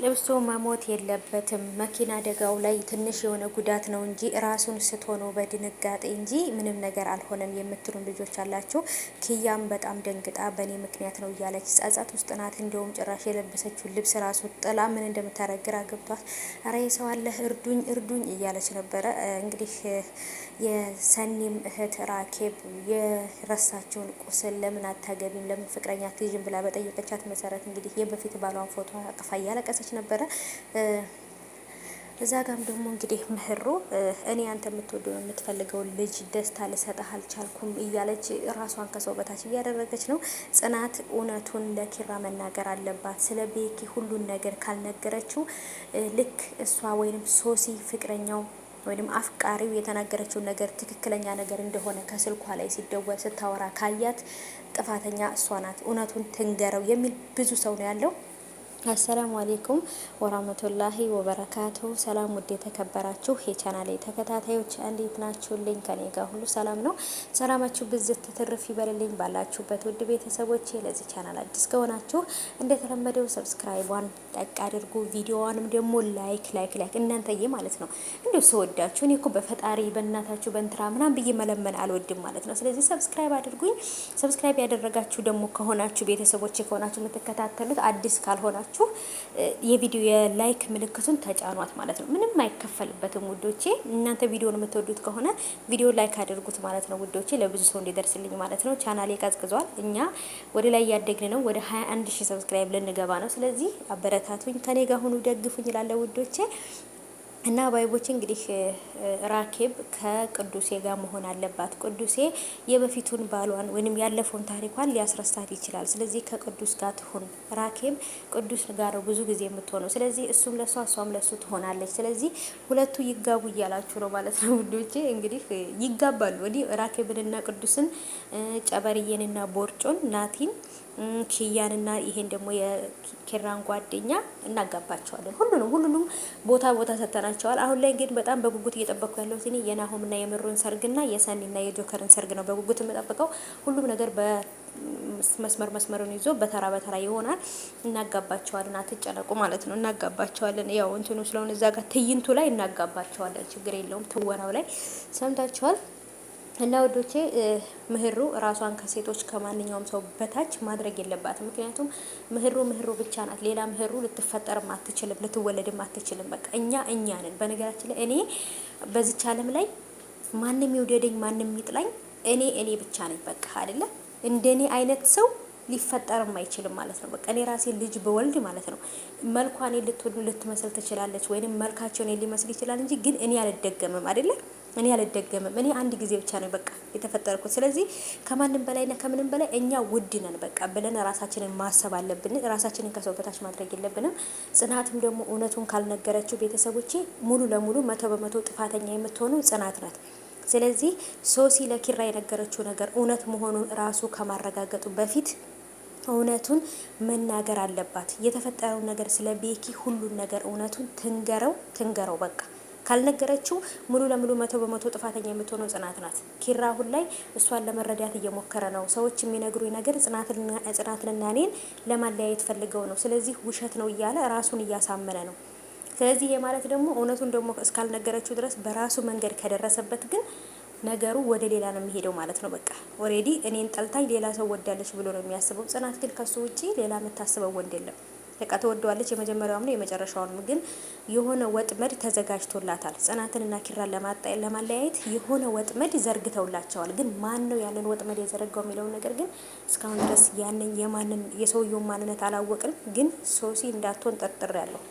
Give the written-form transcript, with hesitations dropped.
ልብሱ መሞት የለበትም። መኪና አደጋው ላይ ትንሽ የሆነ ጉዳት ነው እንጂ ራሱን ስቶ ነው በድንጋጤ እንጂ ምንም ነገር አልሆነም የምትሉ ልጆች አላችሁ። ኪያም በጣም ደንግጣ በእኔ ምክንያት ነው እያለች ጸጸት ውስጥ ናት። እንዲሁም ጭራሽ የለበሰችውን ልብስ ራሱ ጥላ ምን እንደምታደርግ ግራ ገብቷት ኧረ የሰው አለ እርዱኝ እርዱኝ እያለች ነበረ። እንግዲህ የሰኒም እህት ራኬብ የረሳቸውን ቁስል ለምን አታገቢም ለምን ፍቅረኛ ትይዥም ብላ በጠየቀቻት መሰረት እንግዲህ የበፊት ባሏን ፎቶ አቅፋ እያለቀሰች ነበረ። እዛ ጋም ደግሞ እንግዲህ ምህሩ እኔ አንተ የምትወደው የምትፈልገውን ልጅ ደስታ ልሰጥህ አልቻልኩም እያለች ራሷን ከሰው በታች እያደረገች ነው። ጽናት እውነቱን ለኪራ መናገር አለባት። ስለ ቤኪ ሁሉን ነገር ካልነገረችው ልክ እሷ ወይም ሶሲ ፍቅረኛው ወይም አፍቃሪው የተናገረችውን ነገር ትክክለኛ ነገር እንደሆነ ከስልኳ ላይ ሲደወል ስታወራ ካያት ጥፋተኛ እሷ ናት፣ እውነቱን ትንገረው የሚል ብዙ ሰው ነው ያለው። አሰላሙ አሌይኩም ወራህመቱላሂ ወበረካቱ። ሰላም ውድ የተከበራችሁ የቻናሌ ተከታታዮች እንዴት ናችሁልኝ? ከኔ ጋር ሁሉ ሰላም ነው። ሰላማችሁ ብዝት ትርፍ ይበልልኝ ባላችሁበት ውድ ቤተሰቦቼ። ለዚህ ቻናል አዲስ ከሆናችሁ እንደተለመደው ሰብስክራይቧን ጠቅ አድርጉ፣ ቪዲዮዋንም ደግሞ ላይክ እናንተዬ ማለት ነው። እንዲሁ ስወዳችሁ እኔ እኮ በፈጣሪ በእናታችሁ በእንትራ ምናምን ብዬ መለመን አልወድም ማለት ነው። ስለዚህ ሰብስክራይብ አድርጉኝ። ሰብስክራይብ ያደረጋችሁ ደግሞ ከሆናችሁ ቤተሰቦቼ ከሆናችሁ የምትከታተሉት አዲስ ካልሆናችሁ የቪዲዮ የላይክ ምልክቱን ተጫኗት ማለት ነው። ምንም አይከፈልበትም ውዶቼ። እናንተ ቪዲዮን የምትወዱት ከሆነ ቪዲዮ ላይክ አድርጉት ማለት ነው ውዶቼ፣ ለብዙ ሰው እንዲደርስልኝ ማለት ነው። ቻናሌ ቀዝቅዟል። እኛ ወደ ላይ እያደግን ነው። ወደ 21000 ሰብስክራይብ ልንገባ ነው። ስለዚህ አበረታቱኝ፣ ከኔ ጋር ሁኑ፣ ደግፉኝ እላለሁ ውዶቼ። እና ባይቦች እንግዲህ ራኬብ ከቅዱሴ ጋር መሆን አለባት። ቅዱሴ የበፊቱን ባሏን ወይንም ያለፈውን ታሪኳን ሊያስረሳት ይችላል። ስለዚህ ከቅዱስ ጋር ትሁን። ራኬብ ቅዱስ ጋር ብዙ ጊዜ የምትሆነው። ስለዚህ እሱም ለሷ እሷም ለሱ ትሆናለች። ስለዚህ ሁለቱ ይጋቡ እያላችሁ ነው ማለት ነው ውዶቼ። እንግዲህ ይጋባሉ። ወዲህ ራኬብንና ቅዱስን፣ ጨበርዬንና ቦርጮን፣ ናቲን፣ ኪያንና ይሄን ደግሞ የኪራን ጓደኛ እናጋባቸዋለን። ሁሉንም ቦታ ሰጥተናቸዋል። አሁን ላይ ግን በጣም በጉጉት እየጠበቅኩ ያለሁት እኔ የናሆምና የምሩን ሰርግና የሰኒና የጆከርን ሰርግ ነው በጉጉት የምጠብቀው። ሁሉም ነገር መስመሩን ይዞ በተራ ይሆናል። እናጋባቸዋለን፣ አትጨነቁ ማለት ነው። እናጋባቸዋለን። ያው እንትኑ ስለሆነ እዛ ጋር ትዕይንቱ ላይ እናጋባቸዋለን። ችግር የለውም። ትወናው ላይ ሰምታችኋል። እና ወዶቼ ምህሩ ራሷን ከሴቶች ከማንኛውም ሰው በታች ማድረግ የለባትም። ምክንያቱም ምህሩ ብቻ ናት። ሌላ ምህሩ ልትፈጠርም አትችልም፣ ልትወለድም አትችልም። በቃ እኛ ነን። በነገራችን ላይ እኔ በዚች ዓለም ላይ ማንም ይውደደኝ ማንም ይጥላኝ እኔ ብቻ ነኝ። በቃ አይደለ? እንደኔ አይነት ሰው ሊፈጠርም አይችልም ማለት ነው። በቃ እኔ ራሴ ልጅ በወልድ ማለት ነው መልኳን ልትመስል ትችላለች ወይንም መልካቸውን ሊመስል ይችላል እንጂ ግን እኔ አልደገምም አይደለ? እኔ አልደገምም። እኔ አንድ ጊዜ ብቻ ነው በቃ የተፈጠርኩት። ስለዚህ ከማንም በላይና ከምንም በላይ እኛ ውድ ነን በቃ ብለን ራሳችንን ማሰብ አለብን። ራሳችንን ከሰው በታች ማድረግ የለብንም። ጽናትም ደግሞ እውነቱን ካልነገረችው ቤተሰቦቼ ሙሉ ለሙሉ 100% ጥፋተኛ የምትሆኑ ጽናት ናት። ስለዚህ ሶሲ ለኪራ የነገረችው ነገር እውነት መሆኑን ራሱ ከማረጋገጡ በፊት እውነቱን መናገር አለባት። የተፈጠረው ነገር ስለ ቤኪ ሁሉን ነገር እውነቱን ትንገረው በቃ። ካልነገረችው ሙሉ ለሙሉ 100% ጥፋተኛ የምትሆነው ጽናት ናት። ኪራ አሁን ላይ እሷን ለመረዳት እየሞከረ ነው። ሰዎች የሚነግሩኝ ነገር ጽናትንና እኔን ለማለያየት ፈልገው ነው። ስለዚህ ውሸት ነው እያለ ራሱን እያሳመነ ነው። ስለዚህ ይሄ ማለት ደግሞ እውነቱን ደግሞ እስካልነገረችው ድረስ በራሱ መንገድ ከደረሰበት ግን ነገሩ ወደ ሌላ ነው የሚሄደው ማለት ነው። በቃ ኦሬዲ እኔን ጠልታኝ ሌላ ሰው ወዳለች ብሎ ነው የሚያስበው። ጽናት ግን ከሱ ውጪ ሌላ የምታስበው ወንድ የለም። በቃ ተወደዋለች። የመጀመሪያውም ነው የመጨረሻውም። ግን የሆነ ወጥመድ ተዘጋጅቶላታል። ጽናትንና ኪራን ለማለያየት የሆነ ወጥመድ ዘርግተውላቸዋል። ግን ማን ነው ያንን ወጥመድ የዘረጋው የሚለውን ነገር ግን እስካሁን ድረስ ያንን የሰውየውን ማንነት አላወቅንም። ግን ሶሲ እንዳትሆን ጠርጥሬያለሁ።